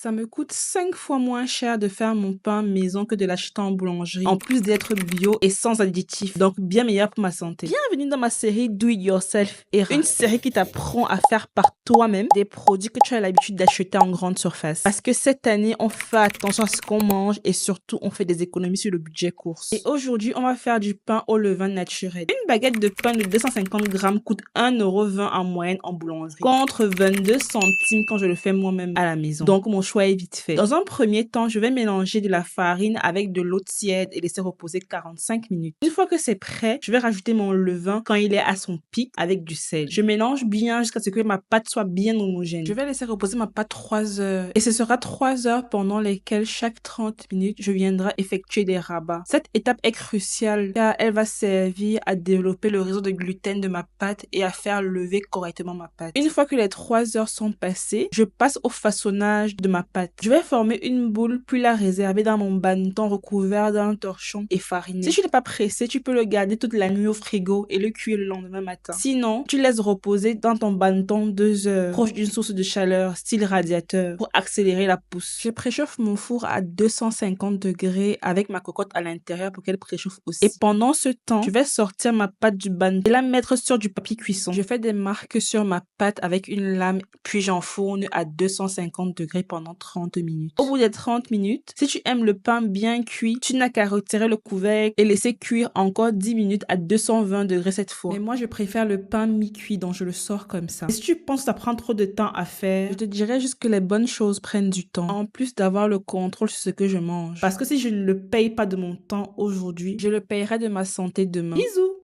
Ça me coûte 5 fois moins cher de faire mon pain maison que de l'acheter en boulangerie, en plus d'être bio et sans additifs, donc bien meilleur pour ma santé. Bienvenue dans ma série Do It Yourself Era, une série qui t'apprend à faire par toi-même des produits que tu as l'habitude d'acheter en grande surface. Parce que cette année, on fait attention à ce qu'on mange et surtout, on fait des économies sur le budget course. Et aujourd'hui, on va faire du pain au levain naturel. Une baguette de pain de 250 grammes coûte 1,20 € en moyenne en boulangerie, contre 22 centimes quand je le fais moi-même à la maison. Donc, mon choix est vite fait. Dans un premier temps, je vais mélanger de la farine avec de l'eau tiède et laisser reposer 45 minutes. Une fois que c'est prêt, je vais rajouter mon levain quand il est à son pic avec du sel. Je mélange bien jusqu'à ce que ma pâte soit bien homogène. Je vais laisser reposer ma pâte 3 heures. Et ce sera 3 heures pendant lesquelles chaque 30 minutes, je viendrai effectuer des rabats. Cette étape est cruciale car elle va servir à développer le réseau de gluten de ma pâte et à faire lever correctement ma pâte. Une fois que les 3 heures sont passées, je passe au façonnage de ma pâte. Je vais former une boule puis la réserver dans mon banneton recouvert d'un torchon et fariné. Si tu n'es pas pressé, tu peux le garder toute la nuit au frigo et le cuire le lendemain matin. Sinon, tu laisses reposer dans ton banneton 2 heures, proche d'une source de chaleur, style radiateur, pour accélérer la pousse. Je préchauffe mon four à 250 degrés avec ma cocotte à l'intérieur pour qu'elle préchauffe aussi. Et pendant ce temps, je vais sortir ma pâte du banneton et la mettre sur du papier cuisson. Je fais des marques sur ma pâte avec une lame, puis j'enfourne à 250 degrés pendant 30 minutes. Au bout des 30 minutes, si tu aimes le pain bien cuit, tu n'as qu'à retirer le couvercle et laisser cuire encore 10 minutes à 220 degrés cette fois. Mais moi, je préfère le pain mi-cuit, donc je le sors comme ça. Et si tu penses que ça prend trop de temps à faire, je te dirais juste que les bonnes choses prennent du temps, en plus d'avoir le contrôle sur ce que je mange. Parce que si je ne le paye pas de mon temps aujourd'hui, je le payerai de ma santé demain. Bisous!